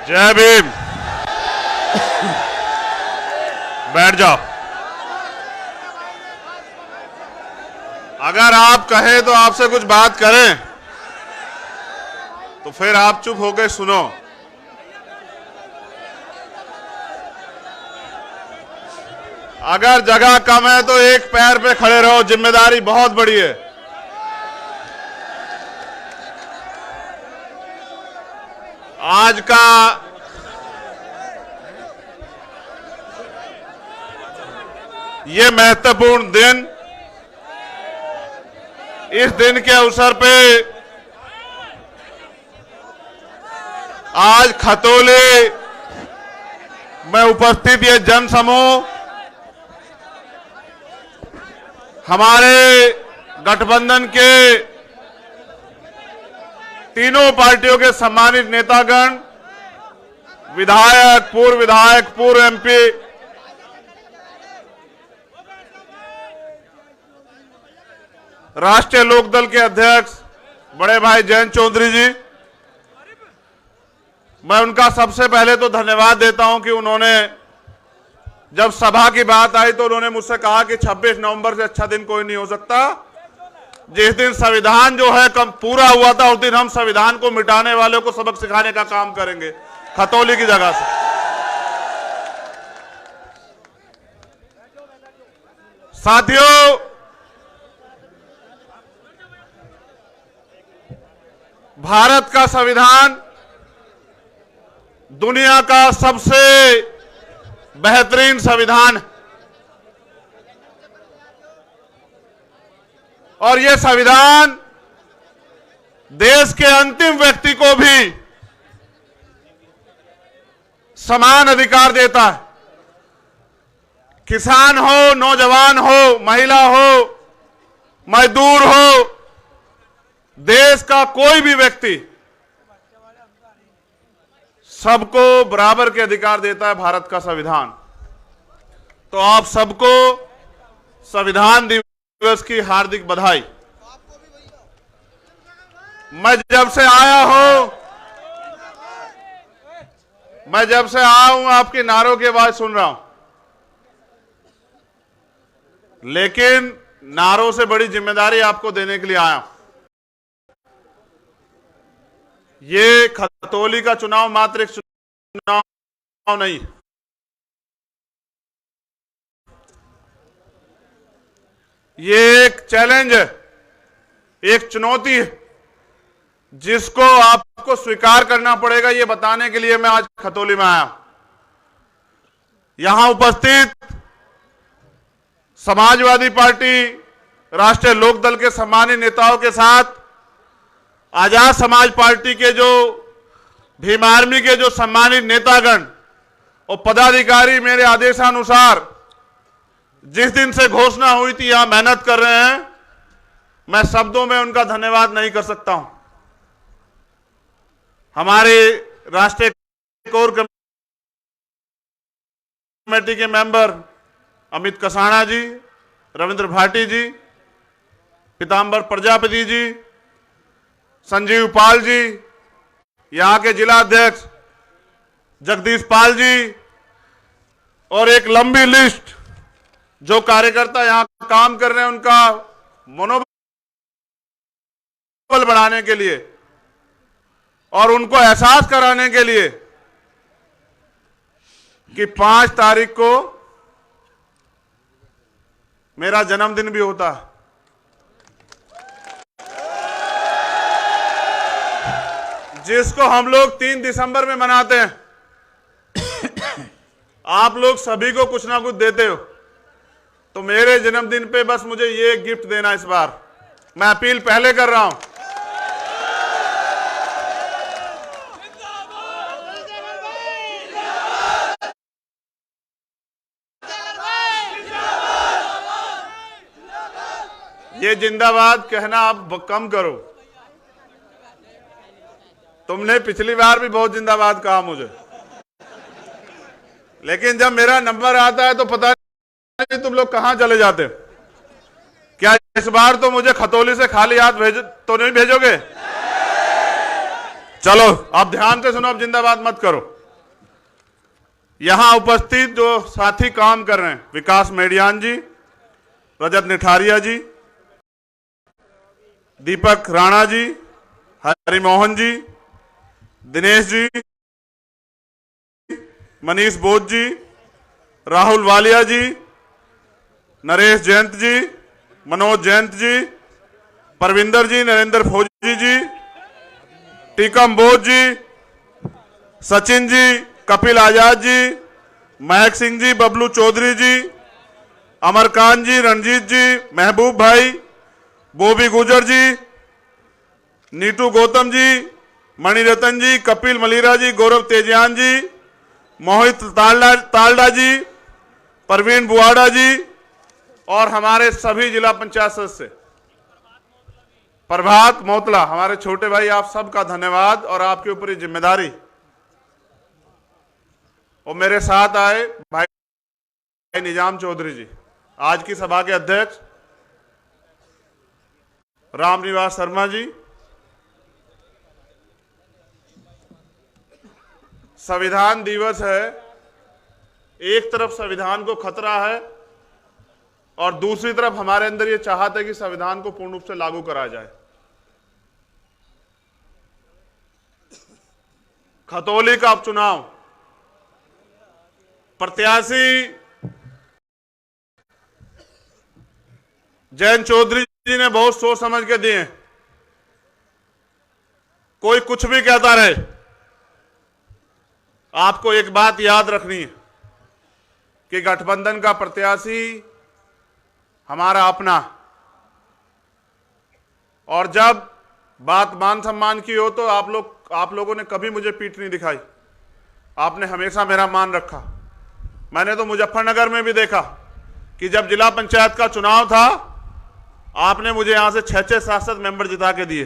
जय भीम। बैठ जाओ। अगर आप कहें तो आपसे कुछ बात करें तो फिर आप चुप होकर सुनो। अगर जगह कम है तो एक पैर पे खड़े रहो, जिम्मेदारी बहुत बड़ी है। आज का ये महत्वपूर्ण दिन, इस दिन के अवसर पे आज खतौली में उपस्थित ये जनसमूह हमारे गठबंधन के तीनों पार्टियों के सम्मानित नेतागण, विधायक, पूर्व एमपी, राष्ट्रीय लोकदल के अध्यक्ष बड़े भाई जयंत चौधरी जी, मैं उनका सबसे पहले तो धन्यवाद देता हूं कि उन्होंने जब सभा की बात आई तो उन्होंने मुझसे कहा कि 26 नवंबर से अच्छा दिन कोई नहीं हो सकता। जिस दिन संविधान जो है कम पूरा हुआ था उस दिन हम संविधान को मिटाने वालों को सबक सिखाने का काम करेंगे खतौली की जगह से। साथियों, भारत का संविधान दुनिया का सबसे बेहतरीन संविधान है और यह संविधान देश के अंतिम व्यक्ति को भी समान अधिकार देता है। किसान हो, नौजवान हो, महिला हो, मजदूर हो, देश का कोई भी व्यक्ति, सबको बराबर के अधिकार देता है भारत का संविधान। तो आप सबको संविधान दिवस की हार्दिक बधाई। मैं जब से आया हूं आपके नारों की आवाज सुन रहा हूं, लेकिन नारों से बड़ी जिम्मेदारी आपको देने के लिए आया हूं। ये खतौली का चुनाव मात्र एक चुनाव नहीं, ये एक चैलेंज है, एक चुनौती है जिसको आपको स्वीकार करना पड़ेगा। ये बताने के लिए मैं आज खतौली में आया। यहां उपस्थित समाजवादी पार्टी, राष्ट्रीय लोकदल के सम्मानित नेताओं के साथ आजाद समाज पार्टी के जो भीम आर्मी के जो सम्मानित नेतागण और पदाधिकारी मेरे आदेशानुसार जिस दिन से घोषणा हुई थी यहां मेहनत कर रहे हैं, मैं शब्दों में उनका धन्यवाद नहीं कर सकता हूं। हमारे राष्ट्रीय कोर कमेटी के मेंबर अमित कसाणा जी, रविंद्र भाटी जी, पीताम्बर प्रजापति जी, संजीव पाल जी, यहां के जिला अध्यक्ष जगदीश पाल जी और एक लंबी लिस्ट जो कार्यकर्ता यहां काम कर रहे हैं, उनका मनोबल बढ़ाने के लिए और उनको एहसास कराने के लिए कि 5 तारीख को मेरा जन्मदिन भी होता है। जिसको हम लोग 3 दिसंबर में मनाते हैं। आप लोग सभी को कुछ ना कुछ देते हो, तो मेरे जन्मदिन पे बस मुझे ये गिफ्ट देना इस बार। मैं अपील पहले कर रहा हूं, ये जिंदाबाद कहना आप कम करो। तुमने पिछली बार भी बहुत जिंदाबाद कहा मुझे, लेकिन जब मेरा नंबर आता है तो पता नहीं तुम लोग कहां चले जाते। क्या इस बार तो मुझे खतौली से खाली हाथ तो नहीं भेजोगे? चलो अब ध्यान से सुनो, अब जिंदाबाद मत करो। यहां उपस्थित जो साथी काम कर रहे हैं, विकास मेडियान जी, रजत निठारिया जी, दीपक राणा जी, हरिमोहन जी, दिनेश जी, मनीष बोध जी, राहुल वालिया जी, नरेश जयंत जी, मनोज जयंत जी, परविंदर जी, नरेंद्र फौजी जी, टीकम बोध जी, सचिन जी, कपिल आजाद जी, महक सिंह जी, बबलू चौधरी जी, अमरकांत जी, रणजीत जी, महबूब भाई, बोबी गुजर जी, नीटू गौतम जी, मणिरतन जी, कपिल मलिरा जी, गौरव तेजियान जी, मोहित तालडा जी, परवीन बुआड़ा जी और हमारे सभी जिला पंचायत सदस्य, प्रभात मोतला, हमारे छोटे भाई, आप सबका धन्यवाद। और आपके ऊपर ये जिम्मेदारी, और मेरे साथ आए भाई निजाम चौधरी जी, आज की सभा के अध्यक्ष, रामनिवास शर्मा जी, संविधान दिवस है, एक तरफ संविधान को खतरा है और दूसरी तरफ हमारे अंदर ये चाहत है कि संविधान को पूर्ण रूप से लागू कराया जाए। खतौली का उपचुनाव, प्रत्याशी जयंत चौधरी जी ने बहुत सोच समझ के दिए। कोई कुछ भी कहता रहे, आपको एक बात याद रखनी है कि गठबंधन का प्रत्याशी हमारा अपना, और जब बात मान सम्मान की हो तो आप लोगों ने कभी मुझे पीठ नहीं दिखाई, आपने हमेशा मेरा मान रखा। मैंने तो मुजफ्फरनगर में भी देखा कि जब जिला पंचायत का चुनाव था, आपने मुझे यहां से 6-6 सांसद मेंबर जिता के दिए,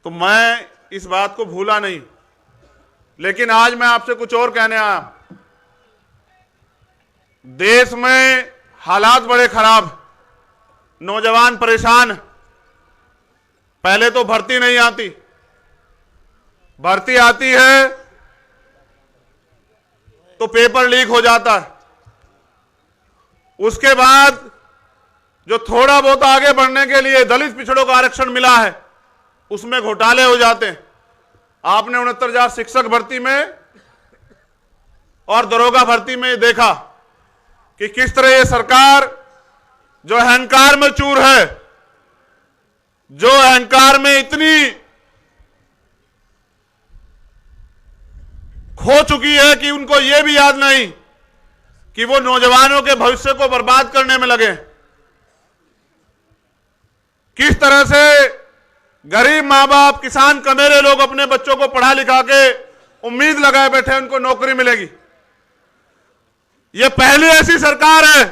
तो मैं इस बात को भूला नहीं। लेकिन आज मैं आपसे कुछ और कहने आया। देश में हालात बड़े खराब, नौजवान परेशान। पहले तो भर्ती नहीं आती, भर्ती आती है तो पेपर लीक हो जाता है, उसके बाद जो थोड़ा बहुत आगे बढ़ने के लिए दलित पिछड़ों का आरक्षण मिला है उसमें घोटाले हो जाते हैं। आपने 69,000 शिक्षक भर्ती में और दरोगा भर्ती में देखा कि किस तरह ये सरकार जो अहंकार में चूर है, जो अहंकार में इतनी खो चुकी है कि उनको यह भी याद नहीं कि वो नौजवानों के भविष्य को बर्बाद करने में लगे। किस तरह से गरीब मां बाप, किसान कमेरे लोग अपने बच्चों को पढ़ा लिखा के उम्मीद लगाए बैठे उनको नौकरी मिलेगी। यह पहली ऐसी सरकार है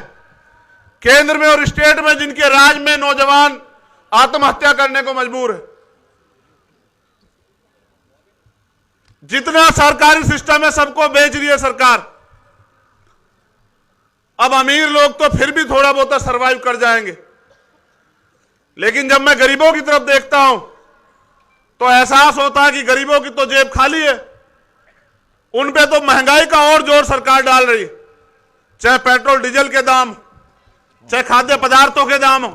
केंद्र में और स्टेट में जिनके राज में नौजवान आत्महत्या करने को मजबूर है। जितना सरकारी सिस्टम है सबको बेच रही है सरकार। अब अमीर लोग तो फिर भी थोड़ा बहुत सरवाइव कर जाएंगे, लेकिन जब मैं गरीबों की तरफ देखता हूं तो एहसास होता है कि गरीबों की तो जेब खाली है। उन पे तो महंगाई का और जोर सरकार डाल रही है, चाहे पेट्रोल डीजल के दाम, चाहे खाद्य पदार्थों के दाम हो,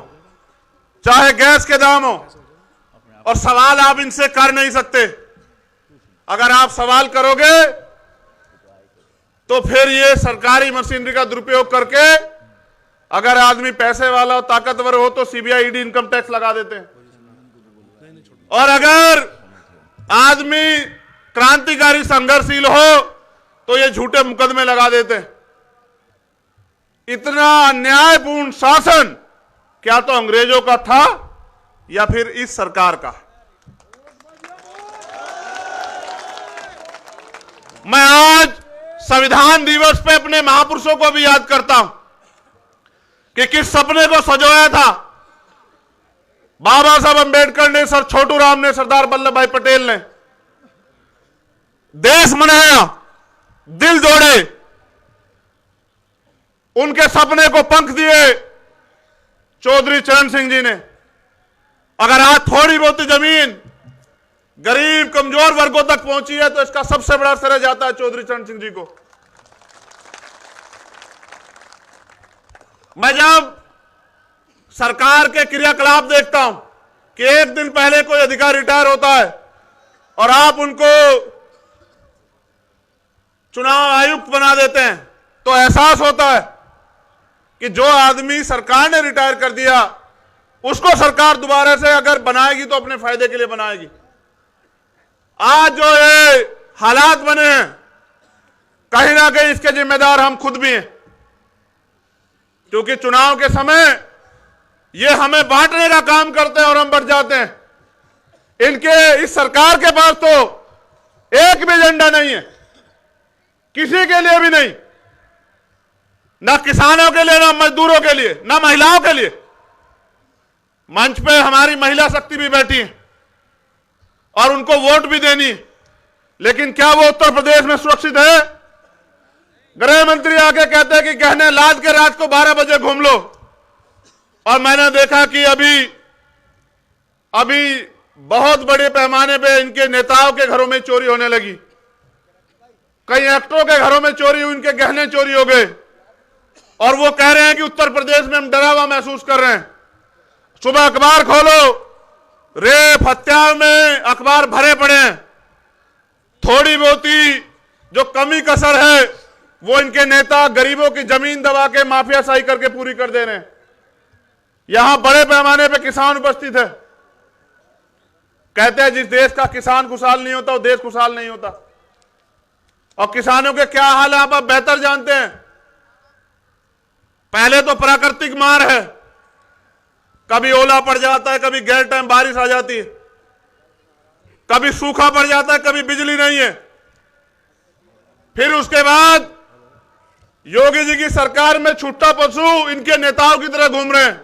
चाहे गैस के दाम हो। और सवाल आप इनसे कर नहीं सकते। अगर आप सवाल करोगे तो फिर ये सरकारी मशीनरी का दुरुपयोग करके अगर आदमी पैसे वाला और ताकतवर हो तो सीबीआई ईडी इनकम टैक्स लगा देते हैं, और अगर आदमी क्रांतिकारी संघर्षशील हो तो ये झूठे मुकदमे लगा देते हैं। इतना अन्यायपूर्ण शासन क्या तो अंग्रेजों का था या फिर इस सरकार का। मैं आज संविधान दिवस पे अपने महापुरुषों को भी याद करता हूं कि किस सपने को सजोया था बाबा साहब अंबेडकर ने, सर छोटू राम ने, सरदार वल्लभ भाई पटेल ने। देश बनाया, दिल जोड़े, उनके सपने को पंख दिए चौधरी चरण सिंह जी ने। अगर आज थोड़ी बहुत जमीन गरीब कमजोर वर्गों तक पहुंची है, तो इसका सबसे बड़ा श्रेय जाता है चौधरी चरण सिंह जी को। मैं जब सरकार के क्रियाकलाप देखता हूं कि एक दिन पहले कोई अधिकारी रिटायर होता है और आप उनको चुनाव आयुक्त बना देते हैं, तो एहसास होता है कि जो आदमी सरकार ने रिटायर कर दिया उसको सरकार दोबारा से अगर बनाएगी तो अपने फायदे के लिए बनाएगी। आज जो ये हालात बने हैं, कहीं ना कहीं इसके जिम्मेदार हम खुद भी हैं, क्योंकि चुनाव के समय ये हमें बांटने का काम करते हैं और हम बढ़ जाते हैं। इनके इस सरकार के पास तो एक भी एजेंडा नहीं है, किसी के लिए भी नहीं, ना किसानों के लिए, ना मजदूरों के लिए, ना महिलाओं के लिए। मंच पे हमारी महिला शक्ति भी बैठी है और उनको वोट भी देनी है, लेकिन क्या वो उत्तर प्रदेश में सुरक्षित है? गृह मंत्री आके कहते हैं कि गहने लाद के रात को 12 बजे घूम लो, और मैंने देखा कि अभी बहुत बड़े पैमाने पे इनके नेताओं के घरों में चोरी होने लगी, कई एक्टरों के घरों में चोरी हुई, उनके गहने चोरी हो गए, और वो कह रहे हैं कि उत्तर प्रदेश में हम डरा हुआ महसूस कर रहे हैं। सुबह अखबार खोलो, रेप हत्या में अखबार भरे पड़े हैं। थोड़ी बहुत ही जो कमी कसर है वो इनके नेता गरीबों की जमीन दबा के माफियाशाही करके पूरी कर दे रहे हैं। यहां बड़े पैमाने पे किसान उपस्थित है। कहते हैं जिस देश का किसान खुशहाल नहीं होता वो देश खुशहाल नहीं होता, और किसानों के क्या हाल है आप बेहतर जानते हैं। पहले तो प्राकृतिक मार है, कभी ओला पड़ जाता है, कभी गैर टाइम बारिश आ जाती है, कभी सूखा पड़ जाता है, कभी बिजली नहीं है। फिर उसके बाद योगी जी की सरकार में छुट्टा पशु इनके नेताओं की तरह घूम रहे हैं।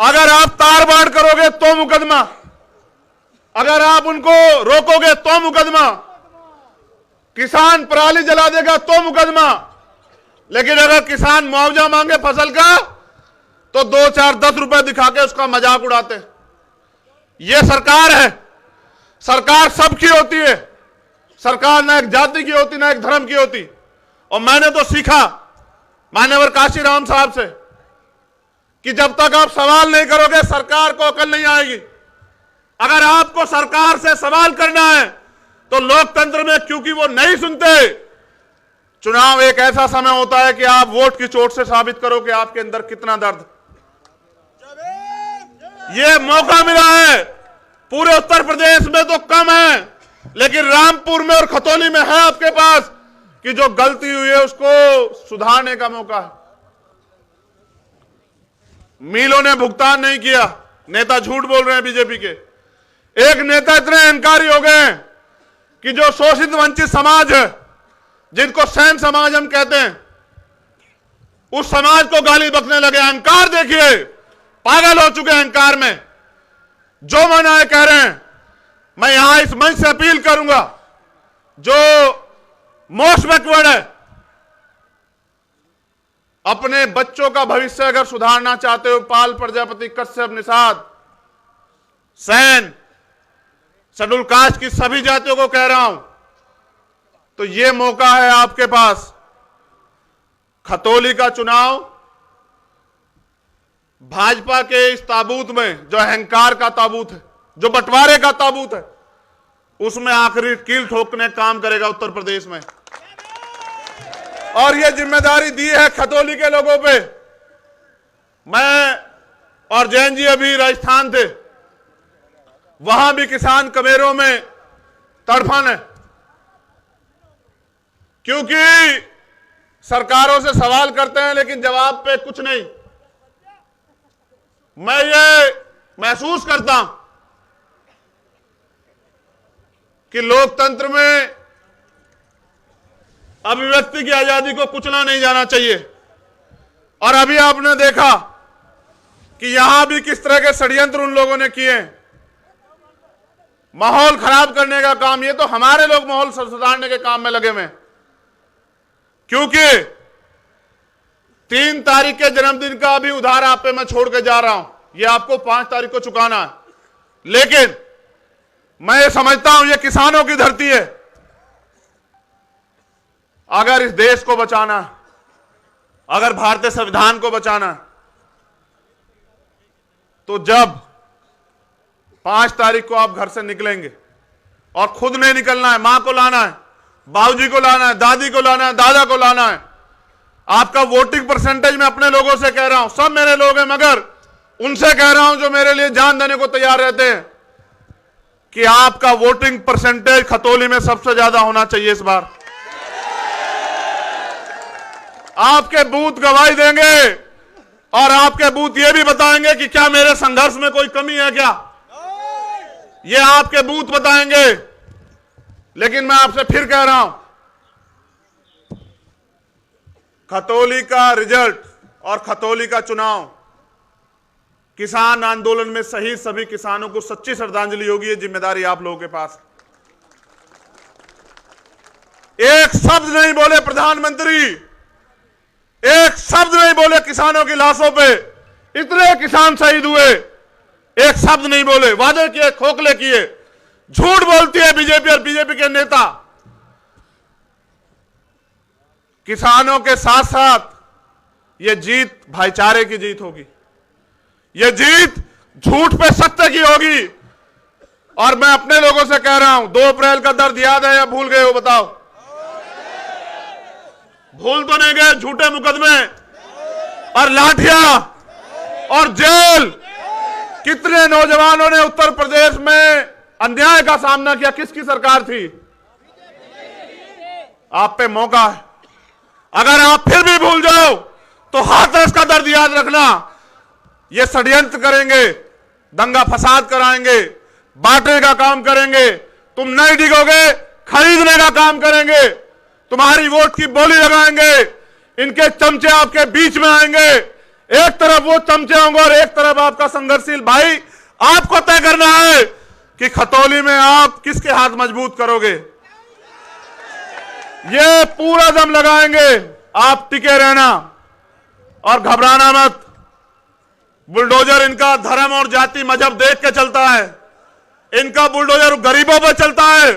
अगर आप तार बाड़ करोगे तो मुकदमा, अगर आप उनको रोकोगे तो मुकदमा, किसान पराली जला देगा तो मुकदमा, लेकिन अगर किसान मुआवजा मांगे फसल का तो 2, 4, 10 रुपए दिखा के उसका मजाक उड़ाते हैं। यह सरकार है। सरकार सबकी होती है, सरकार ना एक जाति की होती ना एक धर्म की होती। और मैंने तो सीखा मान्यवर काशीराम साहब से कि जब तक आप सवाल नहीं करोगे सरकार को अकल नहीं आएगी। अगर आपको सरकार से सवाल करना है तो लोकतंत्र में, क्योंकि वो नहीं सुनते, चुनाव एक ऐसा समय होता है कि आप वोट की चोट से साबित करो कि आपके अंदर कितना दर्द। ये मौका मिला है, पूरे उत्तर प्रदेश में तो कम है, लेकिन रामपुर में और खतौली में है आपके पास कि जो गलती हुई है उसको सुधारने का मौका है। मीलों ने भुगतान नहीं किया, नेता झूठ बोल रहे हैं बीजेपी के। एक नेता इतने अहंकारी हो गए हैं कि जो शोषित वंचित समाज है, जिनको सैन समाज हम कहते हैं, उस समाज को गाली बकने लगे। अहंकार देखिए, पागल हो चुके हैं अहंकार में। जो मना है कह रहे हैं। मैं यहां इस मंच से अपील करूंगा, जो मोस्ट बैकवर्ड है, अपने बच्चों का भविष्य अगर सुधारना चाहते हो, पाल, प्रजापति, कश्यप, निषाद, सैन, शेड्यूल कास्ट की सभी जातियों को कह रहा हूं, तो यह मौका है आपके पास। खतौली का चुनाव भाजपा के इस ताबूत में, जो अहंकार का ताबूत है, जो बंटवारे का ताबूत है, उसमें आखिरी कील ठोकने काम करेगा उत्तर प्रदेश में। और यह जिम्मेदारी दी है खतौली के लोगों पे। मैं और जैन जी अभी राजस्थान थे, वहां भी किसान कमेरों में तड़फन है, क्योंकि सरकारों से सवाल करते हैं लेकिन जवाब पे कुछ नहीं। मैं ये महसूस करता हूं कि लोकतंत्र में अभिव्यक्ति की आजादी को कुचला नहीं जाना चाहिए। और अभी आपने देखा कि यहां भी किस तरह के षड्यंत्र उन लोगों ने किए, माहौल खराब करने का काम। ये तो हमारे लोग माहौल सुधारने के काम में लगे हुए, क्योंकि 3 तारीख के जन्मदिन का अभी उधार आप पे मैं छोड़ के जा रहा हूं। ये आपको 5 तारीख को चुकाना है। लेकिन मैं ये समझता हूं ये किसानों की धरती है। अगर इस देश को बचाना, अगर भारतीय संविधान को बचाना, तो जब 5 तारीख को आप घर से निकलेंगे, और खुद नहीं निकलना है, मां को लाना है, बाबूजी को लाना है, दादी को लाना है, दादा को लाना है। आपका वोटिंग परसेंटेज मैं अपने लोगों से कह रहा हूं, सब मेरे लोग हैं, मगर उनसे कह रहा हूं जो मेरे लिए जान देने को तैयार रहते हैं, कि आपका वोटिंग परसेंटेज खतौली में सबसे ज्यादा होना चाहिए इस बार। आपके बूथ गवाही देंगे और आपके बूथ ये भी बताएंगे कि क्या मेरे संघर्ष में कोई कमी है क्या, ये आपके बूथ बताएंगे। लेकिन मैं आपसे फिर कह रहा हूं, खतौली का रिजल्ट और खतौली का चुनाव, किसान आंदोलन में शहीद सभी किसानों को सच्ची श्रद्धांजलि होगी। ये जिम्मेदारी आप लोगों के पास। एक शब्द नहीं बोले प्रधानमंत्री, एक शब्द नहीं बोले किसानों की लाशों पे, इतने किसान शहीद हुए, एक शब्द नहीं बोले, वादे किए, खोखले किए, झूठ बोलती है बीजेपी और बीजेपी के नेता। किसानों के साथ साथ यह जीत भाईचारे की जीत होगी, यह जीत झूठ पे सत्य की होगी। और मैं अपने लोगों से कह रहा हूं, 2 अप्रैल का दर्द याद है या भूल गए हो बताओ? भूल तो नहीं गए? झूठे मुकदमे और लाठियां और जेल, कितने नौजवानों ने उत्तर प्रदेश में अन्याय का सामना किया। किसकी सरकार थी? आप पे मौका है, अगर आप फिर भी भूल जाओ तो हाथरस का दर्द याद रखना। ये षड्यंत्र करेंगे, दंगा फसाद कराएंगे, बांटने का काम करेंगे, तुम नहीं डिगोगे, खरीदने का काम करेंगे, तुम्हारी वोट की बोली लगाएंगे, इनके चमचे आपके बीच में आएंगे। एक तरफ वो चमचे होंगे और एक तरफ आपका संघर्षशील भाई। आपको तय करना है कि खतौली में आप किसके हाथ मजबूत करोगे। ये पूरा दम लगाएंगे, आप टिके रहना और घबराना मत। बुलडोजर इनका धर्म और जाति मजहब देख के चलता है, इनका बुलडोजर गरीबों पर चलता है,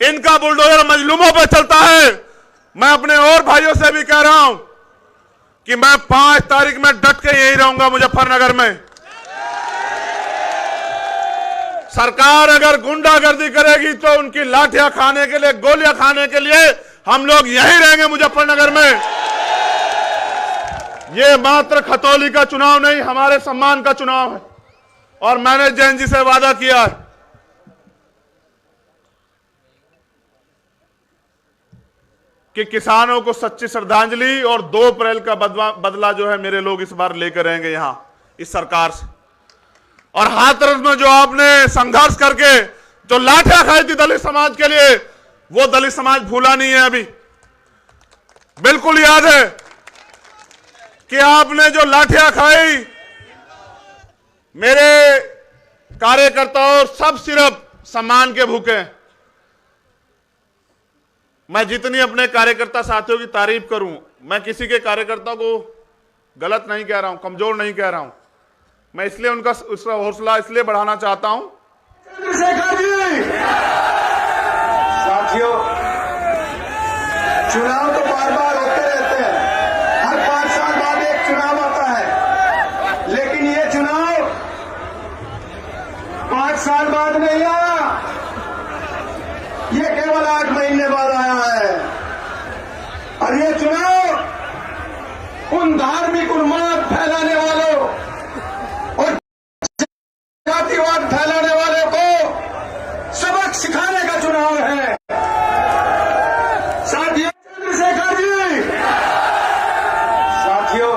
इनका बुलडोजर मजलूमों पर चलता है। मैं अपने और भाइयों से भी कह रहा हूं कि मैं 5 तारीख में डट के यही रहूंगा मुजफ्फरनगर में। सरकार अगर गुंडागर्दी करेगी तो उनकी लाठियां खाने के लिए, गोलियां खाने के लिए हम लोग यहीं रहेंगे मुजफ्फरनगर में। ये मात्र खतौली का चुनाव नहीं, हमारे सम्मान का चुनाव है। और मैंने जैन जी से वादा किया है कि किसानों को सच्ची श्रद्धांजलि और 2 अप्रैल का बदला जो है मेरे लोग इस बार लेकर रहेंगे यहां इस सरकार से। और हाथरस में जो आपने संघर्ष करके जो लाठियां खाई थी दलित समाज के लिए, वो दलित समाज भूला नहीं है अभी। बिल्कुल याद है कि आपने जो लाठियां खाई, मेरे कार्यकर्ता और सब सिर्फ सम्मान के भूखे हैं। मैं जितनी अपने कार्यकर्ता साथियों की तारीफ करूं, मैं किसी के कार्यकर्ता को गलत नहीं कह रहा हूं, कमजोर नहीं कह रहा हूं। मैं इसलिए उनका हौसला इसलिए बढ़ाना चाहता हूं। चंद्रशेखर जी, साथियों, चुनाव तो बार बार होते रहते हैं, हर 5 साल बाद एक चुनाव आता है, लेकिन ये चुनाव 5 साल बाद नहीं आया, ये केवल 8 महीने बाद आया है। और ये चुनाव उन धार्मिक उन्माद फैलाने वालों और जातिवाद फैलाने वाले को सबक सिखाने का चुनाव है। साथियों, चंद्रशेखर जी, साथियों,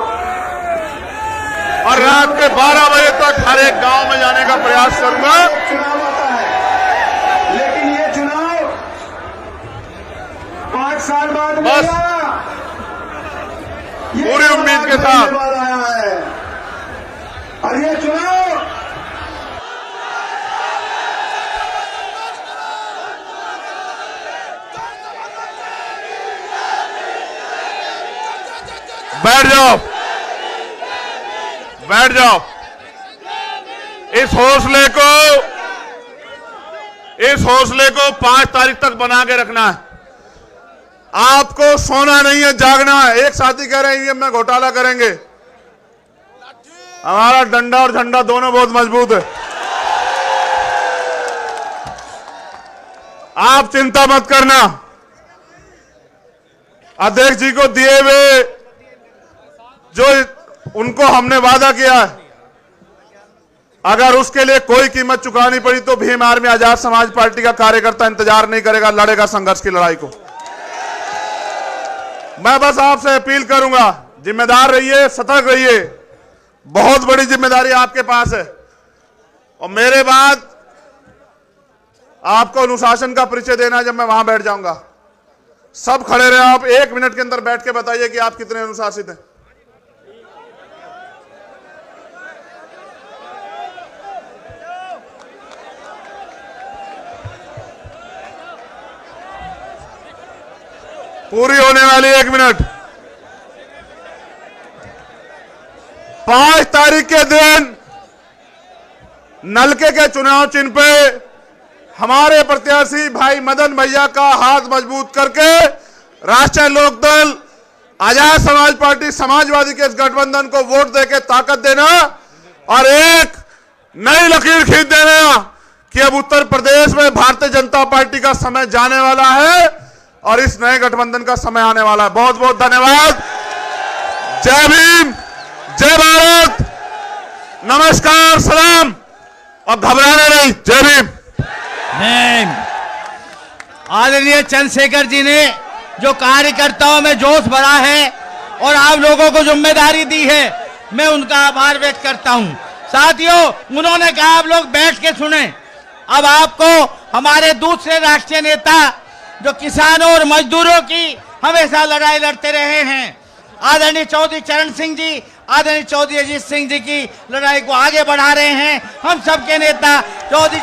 और रात के 12 बजे तक हर एक गांव में जाने का प्रयास करूंगा। चुनाव आता है, लेकिन ये चुनाव 5 साल बाद नहीं बस आया, ये पूरी उम्मीद के साथ बाद आया है। और ये चुनाव बैठ जाओ, बैठ जाओ। इस हौसले को 5 तारीख तक बना के रखना है। आपको सोना नहीं है, जागना है। एक साथी कह रहे हैं ईवीएम में घोटाला करेंगे। हमारा डंडा और झंडा दोनों बहुत मजबूत है। आप चिंता मत करना। अध्यक्ष जी को दिए हुए जो उनको हमने वादा किया है, अगर उसके लिए कोई कीमत चुकानी पड़ी तो भीम आर्मी आजाद समाज पार्टी का कार्यकर्ता इंतजार नहीं करेगा, लड़ेगा संघर्ष की लड़ाई को। मैं बस आपसे अपील करूंगा, जिम्मेदार रहिए, सतर्क रहिए। बहुत बड़ी जिम्मेदारी आपके पास है और मेरे बाद आपको अनुशासन का परिचय देना है। जब मैं वहां बैठ जाऊंगा, सब खड़े रहे। आप 1 मिनट के अंदर बैठ के बताइए कि आप कितने अनुशासित हैं। पूरी होने वाली 1 मिनट। 5 तारीख के दिन नलके के चुनाव चिन्ह पे हमारे प्रत्याशी भाई मदन भैया का हाथ मजबूत करके राष्ट्रीय लोकदल, आजाद समाज पार्टी, समाजवादी के इस गठबंधन को वोट देके ताकत देना और एक नई लकीर खींच देना कि अब उत्तर प्रदेश में भारतीय जनता पार्टी का समय जाने वाला है और इस नए गठबंधन का समय आने वाला है। बहुत बहुत धन्यवाद। जय भीम, जय भारत, नमस्कार, सलाम और घबराना नहीं। जय भीम। आदरणीय चंद्रशेखर जी ने जो कार्यकर्ताओं में जोश भरा है और आप लोगों को जिम्मेदारी दी है, मैं उनका आभार व्यक्त करता हूं। साथियों, उन्होंने कहा आप लोग बैठ के सुने। अब आपको हमारे दूसरे राष्ट्रीय नेता जो किसानों और मजदूरों की हमेशा लड़ाई लड़ते रहे हैं, आदरणीय चौधरी चरण सिंह जी, आदरणीय चौधरी अजीत सिंह जी की लड़ाई को आगे बढ़ा रहे हैं। हम सबके नेता चौधरी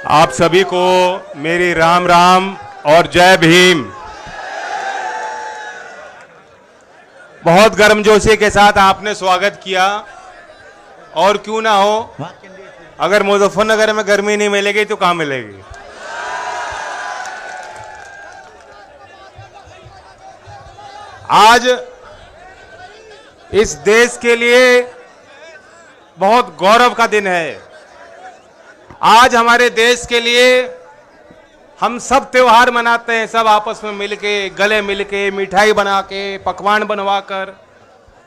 आप सभी को मेरी राम राम और जय भीम। बहुत गर्मजोशी के साथ आपने स्वागत किया और क्यों ना हो, अगर मुजफ्फरनगर में गर्मी नहीं मिलेगी तो कहां मिलेगी। आज इस देश के लिए बहुत गौरव का दिन है। आज हमारे देश के लिए हम सब त्योहार मनाते हैं, सब आपस में मिलके, गले मिलके, मिठाई बना के, पकवान बनवाकर,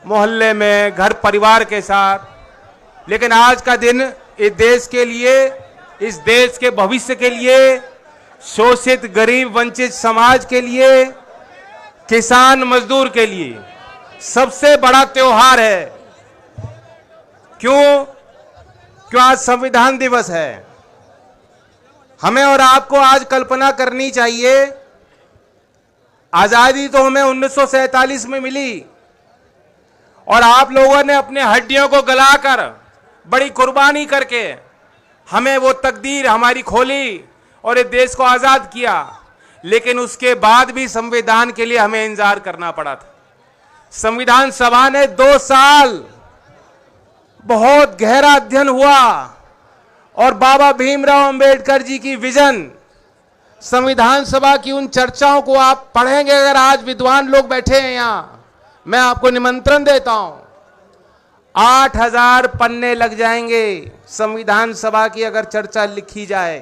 मोहल्ले में, घर परिवार के साथ। लेकिन आज का दिन इस देश के लिए, इस देश के भविष्य के लिए, शोषित, गरीब, वंचित समाज के लिए, किसान मजदूर के लिए सबसे बड़ा त्योहार है। क्यों? आज संविधान दिवस है। हमें और आपको आज कल्पना करनी चाहिए, आजादी तो हमें 1947 में मिली और आप लोगों ने अपने हड्डियों को गलाकर, बड़ी कुर्बानी करके हमें वो तकदीर हमारी खोली और इस देश को आजाद किया। लेकिन उसके बाद भी संविधान के लिए हमें इंतजार करना पड़ा था। संविधान सभा ने 2 साल बहुत गहरा अध्ययन हुआ और बाबा भीमराव अंबेडकर जी की विजन, संविधान सभा की उन चर्चाओं को आप पढ़ेंगे। अगर आज विद्वान लोग बैठे हैं यहां, मैं आपको निमंत्रण देता हूं। 8000 पन्ने लग जाएंगे संविधान सभा की अगर चर्चा लिखी जाए।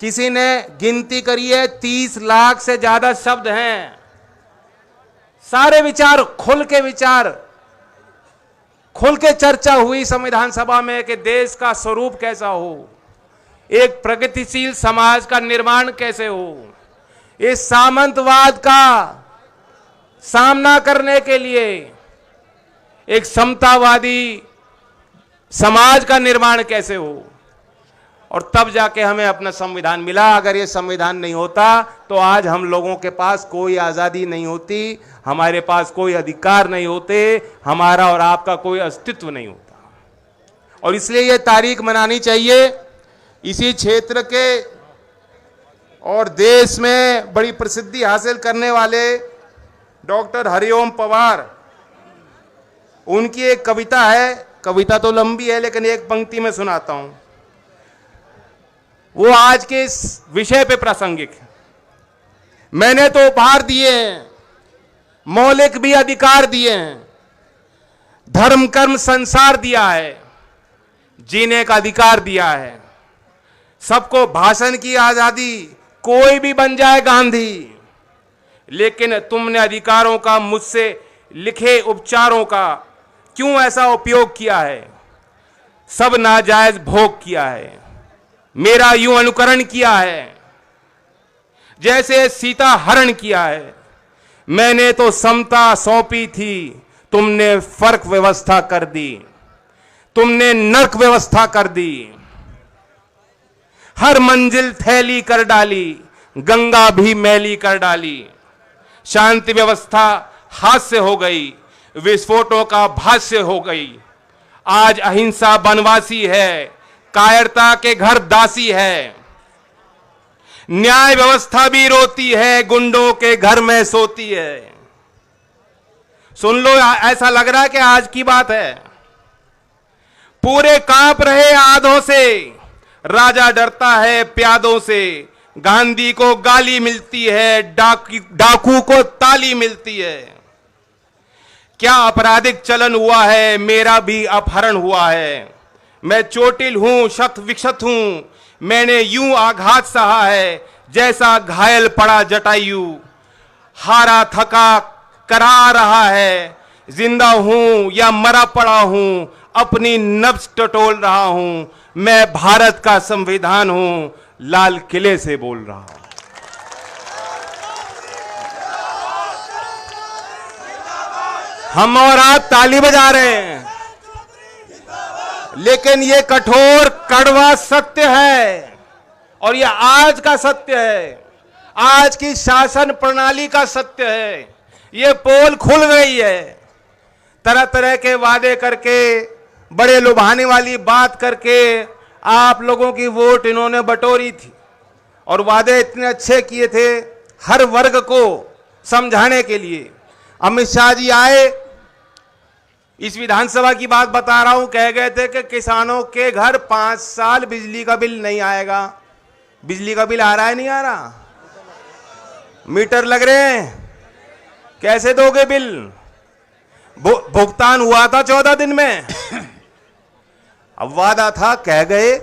किसी ने गिनती करी है, 30 लाख से ज्यादा शब्द हैं। सारे विचार खुल के चर्चा हुई संविधान सभा में कि देश का स्वरूप कैसा हो, एक प्रगतिशील समाज का निर्माण कैसे हो, इस सामंतवाद का सामना करने के लिए एक समतावादी समाज का निर्माण कैसे हो, और तब जाके हमें अपना संविधान मिला। अगर ये संविधान नहीं होता तो आज हम लोगों के पास कोई आज़ादी नहीं होती, हमारे पास कोई अधिकार नहीं होते, हमारा और आपका कोई अस्तित्व नहीं होता। और इसलिए ये तारीख मनानी चाहिए इसी क्षेत्र के और देश में बड़ी प्रसिद्धि हासिल करने वाले डॉक्टर हरिओम पवार, उनकी एक कविता है, कविता तो लंबी है लेकिन एक पंक्ति में सुनाता हूं, वो आज के इस विषय पे प्रासंगिक है। मैंने तो उपहार दिए हैं, मौलिक भी अधिकार दिए हैं, धर्म कर्म संसार दिया है, जीने का अधिकार दिया है, सबको भाषण की आजादी, कोई भी बन जाए गांधी, लेकिन तुमने अधिकारों का मुझसे लिखे उपचारों का क्यों ऐसा उपयोग किया है? सब नाजायज भोग किया है, मेरा यूं अनुकरण किया है जैसे सीता हरण किया है। मैंने तो समता सौंपी थी, तुमने फर्क व्यवस्था कर दी, तुमने नर्क व्यवस्था कर दी। हर मंजिल थैली कर डाली, गंगा भी मैली कर डाली। शांति व्यवस्था हाथ से हो गई, विस्फोटों का भाष्य हो गई। आज अहिंसा बनवासी है, कायरता के घर दासी है। न्याय व्यवस्था भी रोती है, गुंडों के घर में सोती है। सुन लो, ऐसा लग रहा है कि आज की बात है। पूरे कांप रहे आधों से, राजा डरता है प्यादों से। गांधी को गाली मिलती है, डाकू को ताली मिलती है। क्या आपराधिक चलन हुआ है, मेरा भी अपहरण हुआ है। मैं चोटिल हूं, शत विक्षत हूं, मैंने यूं आघात सहा है जैसा घायल पड़ा जटायु। हारा थका करा रहा है, जिंदा हूं या मरा पड़ा हूं, अपनी नब्ज टटोल रहा हूं। मैं भारत का संविधान हूं, लाल किले से बोल रहा हूं। हम और आप ताली बजा रहे हैं, लेकिन ये कठोर कड़वा सत्य है और ये आज का सत्य है, आज की शासन प्रणाली का सत्य है। ये पोल खुल गई है। तरह तरह के वादे करके, बड़े लुभाने वाली बात करके आप लोगों की वोट इन्होंने बटोरी थी और वादे इतने अच्छे किए थे हर वर्ग को समझाने के लिए। अमित शाह जी आए, इस विधानसभा की बात बता रहा हूं, कह गए थे कि किसानों के घर 5 साल बिजली का बिल नहीं आएगा। बिजली का बिल आ रहा है, नहीं आ रहा? मीटर लग रहे हैं, कैसे दोगे बिल? भुगतान हुआ था 14 दिन में। अब वादा था, कह गए,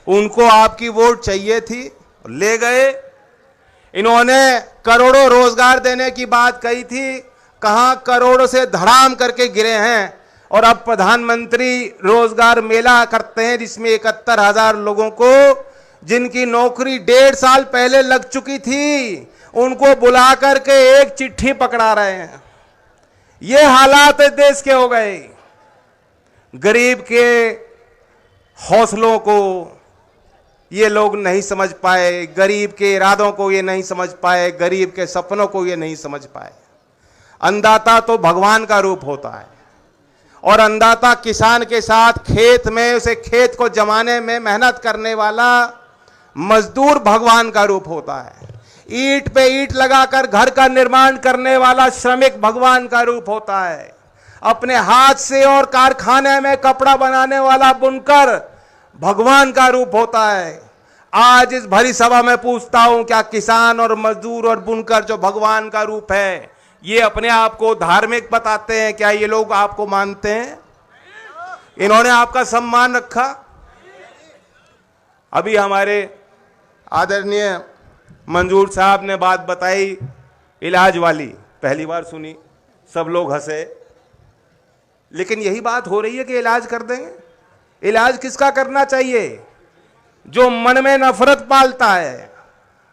उनको आपकी वोट चाहिए थी, ले गए। इन्होंने करोड़ों रोजगार देने की बात कही थी, कहां करोड़ों से धड़ाम करके गिरे हैं। और अब प्रधानमंत्री रोजगार मेला करते हैं जिसमें 71,000 लोगों को, जिनकी नौकरी 1.5 साल पहले लग चुकी थी, उनको बुला करके एक चिट्ठी पकड़ा रहे हैं। ये हालात देश के हो गए। गरीब के हौसलों को ये लोग नहीं समझ पाए, गरीब के इरादों को ये नहीं समझ पाए, गरीब के सपनों को ये नहीं समझ पाए। अन्नदाता तो भगवान का रूप होता है और अन्नदाता किसान के साथ खेत में उसे खेत को जमाने में मेहनत करने वाला मजदूर भगवान का रूप होता है। ईंट पे ईंट लगाकर घर का निर्माण करने वाला श्रमिक भगवान का रूप होता है। अपने हाथ से और कारखाने में कपड़ा बनाने वाला बुनकर भगवान का रूप होता है। आज इस भरी सभा में पूछता हूं, क्या किसान और मजदूर और बुनकर जो भगवान का रूप है, ये अपने आप को धार्मिक बताते हैं? क्या ये लोग आपको मानते हैं? इन्होंने आपका सम्मान रखा? अभी हमारे आदरणीय मंजूर साहब ने बात बताई इलाज वाली, पहली बार सुनी, सब लोग हंसे। लेकिन यही बात हो रही है कि इलाज कर देंगे। इलाज किसका करना चाहिए? जो मन में नफरत पालता है।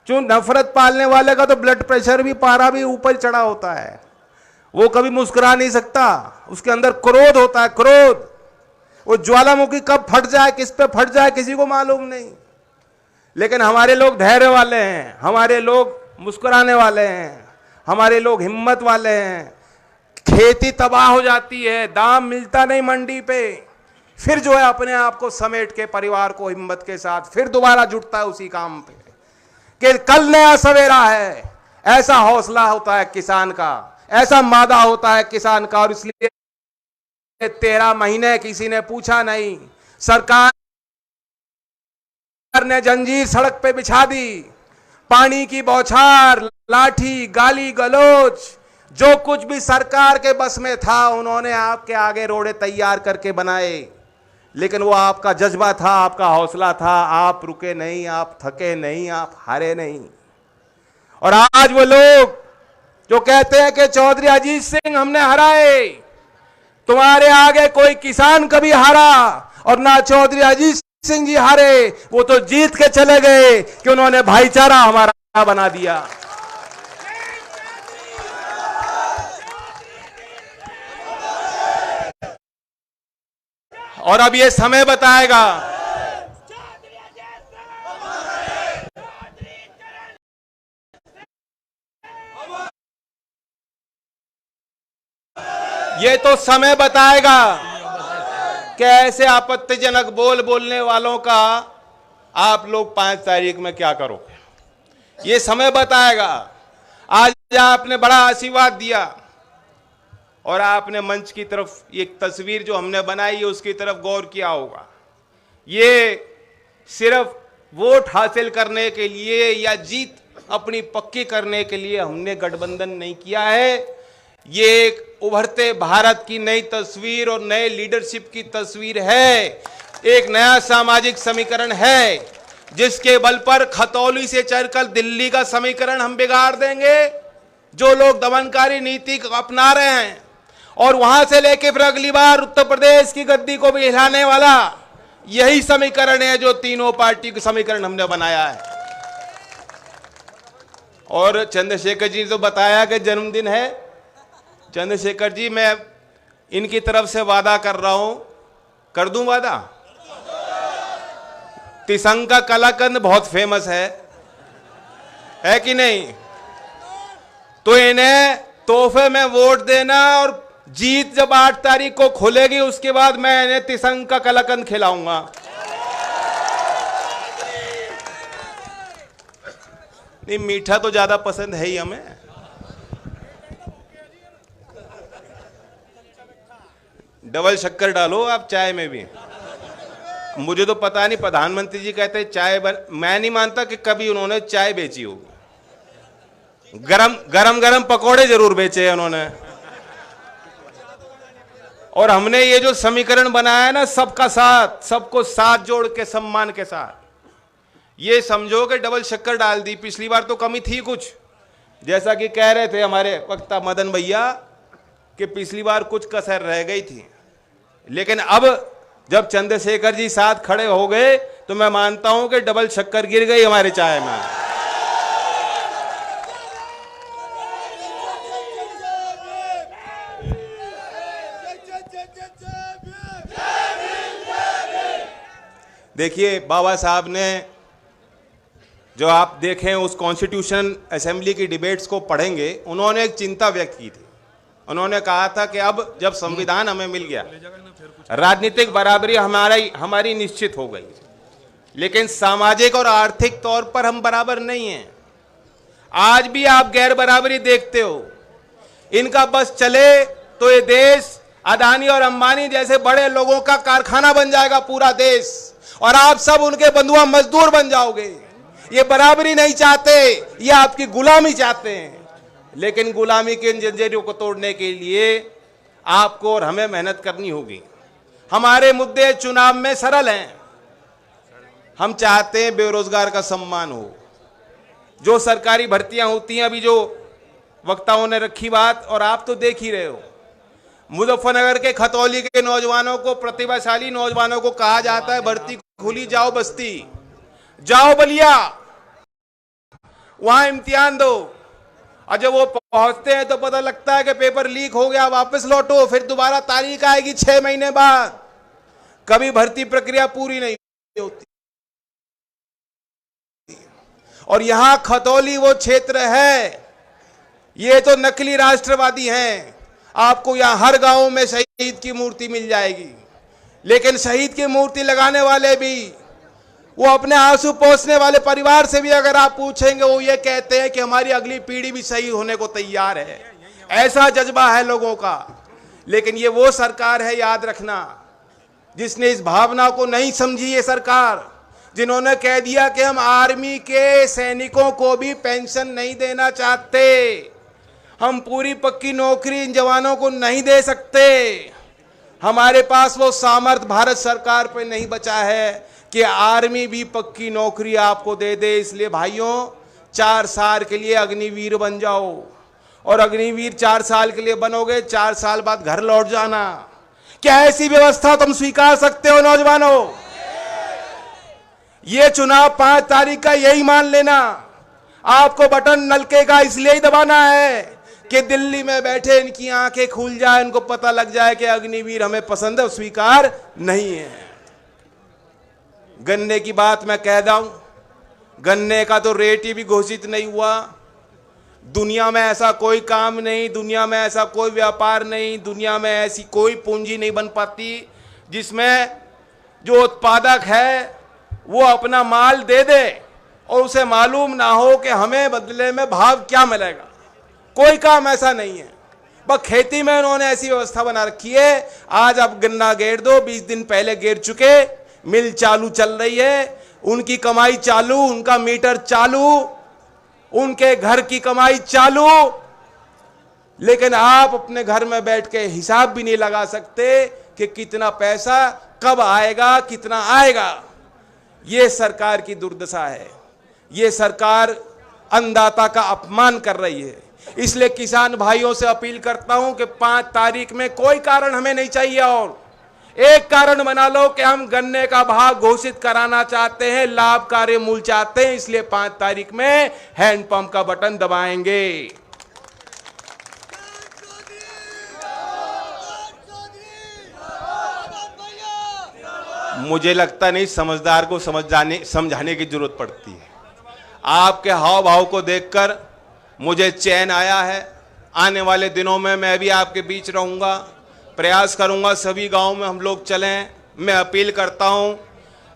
जो नफरत पालने वाले का तो ब्लड प्रेशर भी, पारा भी ऊपर चढ़ा होता है, वो कभी मुस्कुरा नहीं सकता। उसके अंदर क्रोध होता है, क्रोध। वो ज्वालामुखी कब फट जाए, किस पे फट जाए, किसी को मालूम नहीं। लेकिन हमारे लोग धैर्य वाले हैं, हमारे लोग मुस्कुराने वाले हैं, हमारे लोग हिम्मत वाले हैं। खेती तबाह हो जाती है, दाम मिलता नहीं मंडी पे, फिर जो है अपने आप को समेट के परिवार को हिम्मत के साथ फिर दोबारा जुटता है उसी काम पे कि कल नया सवेरा है। ऐसा हौसला होता है किसान का, ऐसा मादा होता है किसान का। और इसलिए 13 महीने किसी ने पूछा नहीं, सरकार ने जंजीर सड़क पे बिछा दी, पानी की बौछार, लाठी, गाली गलौज, जो कुछ भी सरकार के बस में था उन्होंने आपके आगे रोड़े तैयार करके बनाए। लेकिन वो आपका जज्बा था, आपका हौसला था। आप रुके नहीं, आप थके नहीं, आप हारे नहीं। और आज वो लोग जो कहते हैं कि चौधरी अजीत सिंह हमने हराए, तुम्हारे आगे कोई किसान कभी हारा और ना चौधरी अजीत सिंह जी हारे। वो तो जीत के चले गए कि उन्होंने भाईचारा हमारा बना दिया। और अब ये समय बताएगा ये तो समय बताएगा कि ऐसे आपत्तिजनक बोल बोलने वालों का आप लोग 5 तारीख में क्या करोगे, ये समय बताएगा। आज आपने बड़ा आशीर्वाद दिया और आपने मंच की तरफ एक तस्वीर जो हमने बनाई है उसकी तरफ गौर किया होगा। ये सिर्फ वोट हासिल करने के लिए या जीत अपनी पक्की करने के लिए हमने गठबंधन नहीं किया है। ये एक उभरते भारत की नई तस्वीर और नए लीडरशिप की तस्वीर है। एक नया सामाजिक समीकरण है जिसके बल पर खतौली से चढ़कर दिल्ली का समीकरण हम बिगाड़ देंगे। जो लोग दमनकारी नीति अपना रहे हैं और वहां से लेके फिर अगली बार उत्तर प्रदेश की गद्दी को भी हिलाने वाला यही समीकरण है जो तीनों पार्टी का समीकरण हमने बनाया है। और चंद्रशेखर जी ने तो बताया कि जन्मदिन है। चंद्रशेखर जी, मैं इनकी तरफ से वादा कर रहा हूं, कर दूं वादा। तिसंग का कलाकंद बहुत फेमस है कि नहीं? तो इन्हें तोहफे में वोट देना और जीत जब 8 तारीख को खुलेगी उसके बाद मैं इन्हें तिसंग का कलाकंद खिलाऊंगा। नहीं, मीठा तो ज्यादा पसंद है ही हमें। डबल शक्कर डालो आप चाय में भी। मुझे तो पता नहीं, प्रधानमंत्री जी कहते हैं चाय मैं नहीं मानता कि कभी उन्होंने चाय बेची होगी। गरम पकोड़े जरूर बेचे हैं उन्होंने। और हमने ये जो समीकरण बनाया है ना, सबका साथ, सबको साथ जोड़ के सम्मान के साथ, ये समझो कि डबल शक्कर डाल दी। पिछली बार तो कमी थी कुछ, जैसा कि कह रहे थे हमारे वक्ता मदन भैया कि पिछली बार कुछ कसर रह गई थी। लेकिन अब जब चंद्रशेखर जी साथ खड़े हो गए तो मैं मानता हूं कि डबल शक्कर गिर गई हमारे चाय में। देखिए, बाबा साहब ने जो आप देखें उस कॉन्स्टिट्यूशन असेंबली की डिबेट्स को पढ़ेंगे, उन्होंने एक चिंता व्यक्त की थी। उन्होंने कहा था कि अब जब संविधान हमें मिल गया, राजनीतिक बराबरी हमारी निश्चित हो गई, लेकिन सामाजिक और आर्थिक तौर पर हम बराबर नहीं हैं। आज भी आप गैर बराबरी देखते हो। इनका बस चले तो ये देश अदानी और अंबानी जैसे बड़े लोगों का कारखाना बन जाएगा पूरा देश, और आप सब उनके बंधुआ मजदूर बन जाओगे। ये बराबरी नहीं चाहते, ये आपकी गुलामी चाहते हैं। लेकिन गुलामी के इन जंजीरों को तोड़ने के लिए आपको और हमें मेहनत करनी होगी। हमारे मुद्दे चुनाव में सरल हैं। हम चाहते हैं बेरोजगार का सम्मान हो। जो सरकारी भर्तियां होती हैं, अभी जो वक्ताओं ने रखी बात, और आप तो देख ही रहे हो, मुजफ्फरनगर के खतौली के नौजवानों को, प्रतिभाशाली नौजवानों को कहा जाता है भर्ती खुली, जाओ बस्ती, जाओ बलिया, वहां इम्तिहान दो। और जब वो पहुंचते हैं तो पता लगता है कि पेपर लीक हो गया, वापस लौटो, फिर दोबारा तारीख आएगी 6 महीने बाद। कभी भर्ती प्रक्रिया पूरी नहीं होती। और यहां खतौली वो क्षेत्र है, ये तो नकली राष्ट्रवादी हैं। आपको यहां हर गांव में शहीद की मूर्ति मिल जाएगी। लेकिन शहीद की मूर्ति लगाने वाले भी, वो अपने आंसू पोंछने वाले परिवार से भी अगर आप पूछेंगे, वो ये कहते हैं कि हमारी अगली पीढ़ी भी शहीद होने को तैयार है। ऐसा जज्बा है लोगों का। लेकिन ये वो सरकार है, याद रखना, जिसने इस भावना को नहीं समझी। ये सरकार जिन्होंने कह दिया कि हम आर्मी के सैनिकों को भी पेंशन नहीं देना चाहते, हम पूरी पक्की नौकरी इन जवानों को नहीं दे सकते। हमारे पास वो सामर्थ्य भारत सरकार पे नहीं बचा है कि आर्मी भी पक्की नौकरी आपको दे दे। इसलिए भाइयों, 4 साल के लिए अग्निवीर बन जाओ, और अग्निवीर 4 साल के लिए बनोगे, 4 साल बाद घर लौट जाना। क्या ऐसी व्यवस्था तुम स्वीकार सकते हो नौजवानों? ये चुनाव 5 तारीख का, यही मान लेना, आपको बटन नलके का इसलिए ही दबाना है कि दिल्ली में बैठे इनकी आंखें खुल जाए, इनको पता लग जाए कि अग्निवीर हमें पसंद है, स्वीकार नहीं है। गन्ने की बात मैं कह दूं, गन्ने का तो रेट ही भी घोषित नहीं हुआ। दुनिया में ऐसा कोई काम नहीं, दुनिया में ऐसा कोई व्यापार नहीं, दुनिया में ऐसी कोई पूंजी नहीं बन पाती जिसमें जो उत्पादक है वो अपना माल दे दे और उसे मालूम ना हो कि हमें बदले में भाव क्या मिलेगा। कोई काम ऐसा नहीं है। बस खेती में उन्होंने ऐसी व्यवस्था बना रखी है, आज आप गन्ना गेर दो, 20 दिन पहले गेर चुके, मिल चालू चल रही है, उनकी कमाई चालू, उनका मीटर चालू, उनके घर की कमाई चालू। लेकिन आप अपने घर में बैठ के हिसाब भी नहीं लगा सकते कि कितना पैसा कब आएगा, कितना आएगा। ये सरकार की दुर्दशा है। ये सरकार अन्नदाता का अपमान कर रही है। इसलिए किसान भाइयों से अपील करता हूं कि 5 तारीख में कोई कारण हमें नहीं चाहिए, और एक कारण बना लो कि हम गन्ने का भाव घोषित कराना चाहते हैं, लाभकारी मूल्य चाहते हैं। इसलिए 5 तारीख में हैंडपंप का बटन दबाएंगे। मुझे लगता नहीं समझदार को समझाने की जरूरत पड़ती है। आपके हाव भाव को देखकर मुझे चैन आया है। आने वाले दिनों में मैं भी आपके बीच रहूंगा, प्रयास करूंगा सभी गांव में हम लोग चलें। मैं अपील करता हूं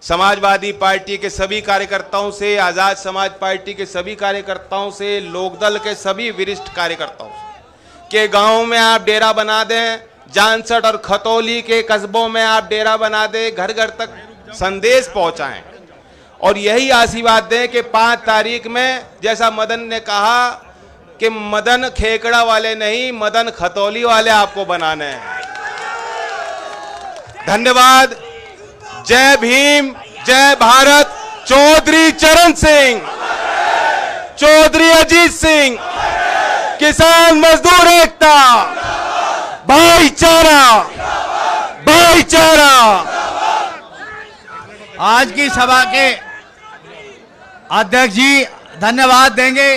समाजवादी पार्टी के सभी कार्यकर्ताओं से, आज़ाद समाज पार्टी के सभी कार्यकर्ताओं से, लोकदल के सभी वरिष्ठ कार्यकर्ताओं से कि गाँव में आप डेरा बना दें, जानसठ और खतौली के कस्बों में आप डेरा बना दें, घर घर तक संदेश पहुंचाएं और यही आशीर्वाद दें कि 5 तारीख में, जैसा मदन ने कहा कि मदन खेकड़ा वाले नहीं, मदन खतौली वाले आपको बनाने हैं। धन्यवाद। जय भीम, जय भारत। चौधरी चरण सिंह, चौधरी अजीत सिंह, किसान मजदूर एकता, भाईचारा, भाईचारा। आज की सभा के अध्यक्ष जी धन्यवाद देंगे।